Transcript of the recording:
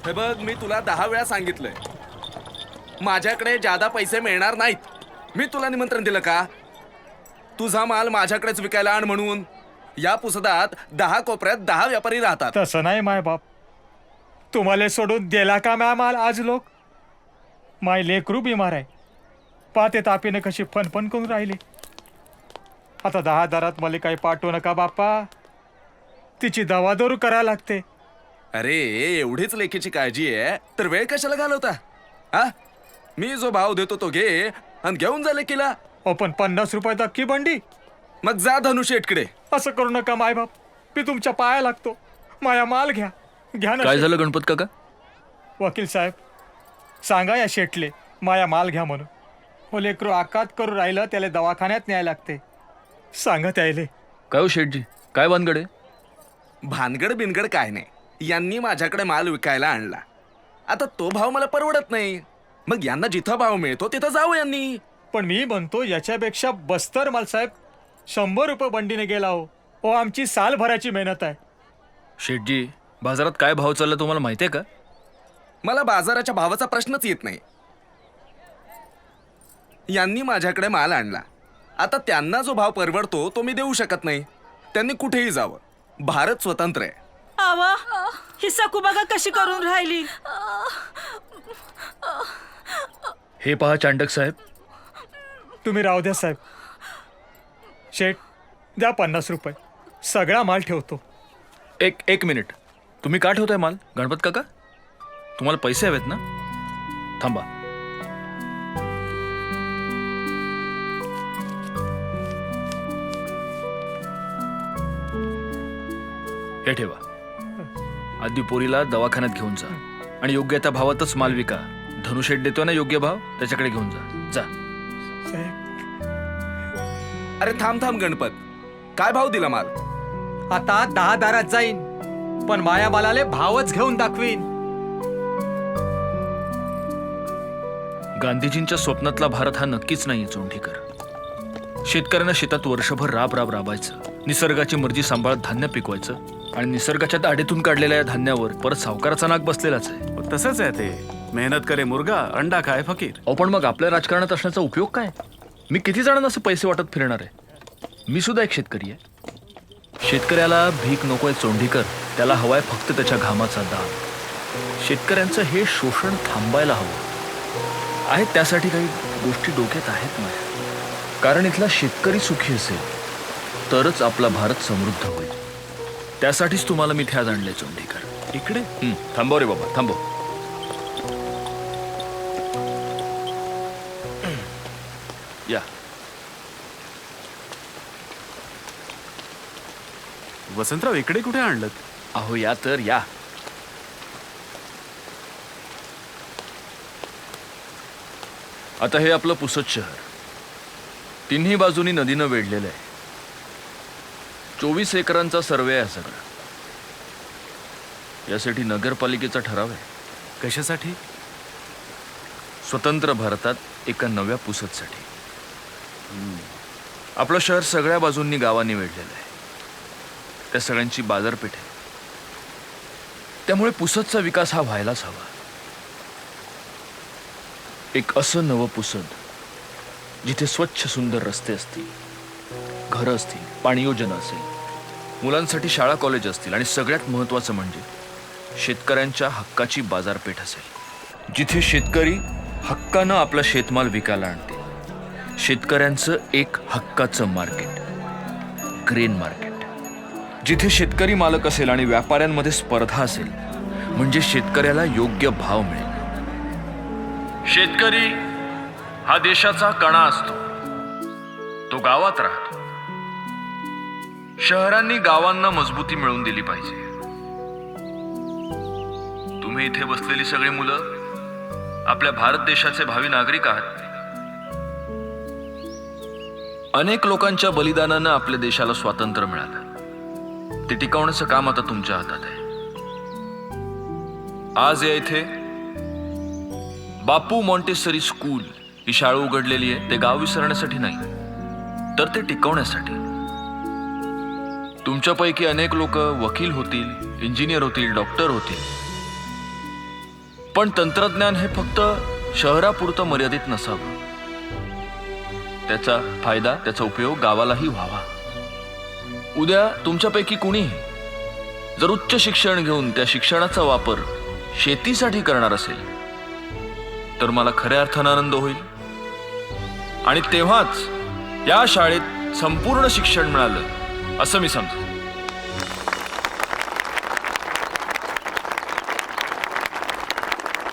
हे बघ, मी तुला 10 वेळा सांगितलंय माझ्याकडे जादा पैसे मिळणार नाहीत. मी तुला निमंत्रण दिलं का? तुझा माल माझ्याकडेच विकायला आण म्हणून. या पुसदात 10 कोपऱ्यात 10 व्यापारी राहतात. तसं नाही माय बाप, तुम्हाला सोडून दिला का म्या माल आज लोक? माय लेकरू बिमार आहे, पाते तापीने कशी फनफन करून राहिली. आता 10 दारात मला काही पाठवू नका बाप्पा, तिची दवा दारू करायला लागते. अरे एवढीच लेखीची काळजी आहे तर वेळ कशाला घालवता? हा, मी जो भाव देतो तो घे आणि घेऊन जा लेकीला. पण 50 रुपये दक्की बंडी. मग जा धनुशेटकडे. असं करू नका माय बाप, मी तुमच्या पाया लागतो. माया माल घ्या घ्या ना. काय झालं गणपत काका? वकील साहेब सांगा या शेटले माया माल घ्या म्हणून. हो लेकरू आकात करू राहिलं, त्याला दवाखान्यात न्यायला लागते. सांगा त्याले. काय हो शेठजी, काय भानगड आहे? भानगड बिनगड काय नाही, यांनी माझ्याकडे माल विकायला आणला. आता तो भाव मला परवडत नाही, मग यांना जिथं भाव मिळतो तिथं जाऊ यांनी. पण मी म्हणतो याच्यापेक्षा बस्तर माल साहेब 100 रुपये बंडीने गेला हो. आमची सालभराची मेहनत आहे. शेठजी, बाजारात काय भाव चालला तुम्हाला माहिती आहे का? मला बाजाराच्या भावाचा प्रश्नच येत नाही. यांनी माझ्याकडे माल आणला, आता त्यांना जो भाव परवडतो तो मी देऊ शकत नाही. त्यांनी कुठेही जावं, भारत स्वतंत्र आहे. आवा ही सकू बघा कशी करून राहिली. हे पहा चांडक साहेब. तुम्ही राहू द्या साहेब. शेठ द्या 50 रुपये, सगळा माल ठेवतो. एक मिनिट, तुम्ही का ठेवताय माल गणपत काका? तुम्हाला पैसे हवेत ना? थांबा. हे ठेवा. आधी पोरीला दवाखान्यात घेऊन जा आणि योग्य त्या भावातच माल विका. धनुशेठ देतोय ना योग्य भाव, त्याच्याकडे घेऊन जा. साहेब अरे थांब थांब गणपत, काय भाव दिला माल? आता 10 दारात जाईन, पण माया मालाले भावच घेऊन दाखवीन. गांधीजींच्या स्वप्नातला भारत हा नक्कीच नाहीये चोंडीकर. शेतकऱ्यांना शेतात वर्षभर राबायचं, निसर्गाची मर्जी सांभाळत धान्य पिकवायचं आणि निसर्गाच्या दाढेतून काढलेल्या या धान्यावर परत सावकाराचा नाक बसलेलाच आहे. तसंच आहे ते. मेहनत करे मुर्गा, अंडा खाय फकीर. अहो पण मग आपल्या राजकारणात असण्याचा उपयोग काय? मी किती जणांना असे पैसे वाटत फिरणार आहे? मी सुद्धा एक शेतकरी आहे. शेतकऱ्याला भीक नकोय चोंडीकर, त्याला हवाय फक्त त्याच्या घामाचा दाब. शेतकऱ्यांचं हे शोषण थांबायला हवं आहे. त्यासाठी काही गोष्टी डोक्यात आहेत माझ्या. कारण इथला शेतकरी सुखी असेल तरच आपला भारत समृद्ध होईल. त्यासाठीच तुम्हाला मी इथे आज आणले चोंडीकर. इकडे थांबव रे बाबा, थांबव. या. वसंतराव, इकडे कुठे आणलं? अहो या तर या. आता हे आपलं पुसद शहर तिन्ही बाजूनी नदीनं वेढलेलं आहे. 24 एकरांचा सर्वे आहे सगळा. यासाठी नगरपालिकेचा ठराव आहे. कशासाठी? स्वतंत्र भारतात एका नव्या पुसदसाठी. आपलं शहर सगळ्या बाजूंनी गावांनी वेढलेलं आहे. त्या सगळ्यांची बाजारपेठ आहे. त्यामुळे पुसदचा विकास हा व्हायलाच हवा. एक असं नवं पुसद जिथे स्वच्छ सुंदर रस्ते असतील, घरं असतील, पाणी योजना असेल, मुलांसाठी शाळा कॉलेज असतील आणि सगळ्यात महत्त्वाचं म्हणजे शेतकऱ्यांच्या हक्काची बाजारपेठ असेल. जिथे शेतकरी हक्कानं आपला शेतमाल विकायला आणते. शेतकऱ्यांचं एक हक्काचं मार्केट, ग्रेन मार्केट. जिथे शेतकरी मालक असेल आणि व्यापाऱ्यांमध्ये स्पर्धा असेल, म्हणजे शेतकऱ्याला योग्य भाव मिळेल. शेतकरी हा देशाचा कणा असतो. तो गावात राहतो. शहरांनी गावांना मजबूती मिळवून दिली पाहिजे. तुम्ही इथे बसलेली सगळी मुलं आपल्या भारत देशाचे भावी नागरिक आहात. अनेक लोकांच्या बलिदानानं आपल्या देशाला स्वातंत्र्य मिळालं. ते टिकवण्याचं काम आता तुमच्या हातात आहे. आज या इथे बापू मॉन्टेसरी स्कूल ही शाळा उघडलेली आहे. ते गाव विसरण्यासाठी नाही, तर ते टिकवण्यासाठी. तुमच्यापैकी अनेक लोक वकील होतील, इंजिनियर होतील, डॉक्टर होतील. पण तंत्रज्ञान हे फक्त शहरापुरतं मर्यादित नसावं. त्याचा फायदा, त्याचा उपयोग गावालाही व्हावा. उद्या तुमच्यापैकी कुणीही जर उच्च शिक्षण घेऊन त्या शिक्षणाचा वापर शेतीसाठी करणार असेल तर मला खऱ्या अर्थानं आनंद होईल. आणि तेव्हाच या शाळेत संपूर्ण शिक्षण मिळालं असं मी समजतो.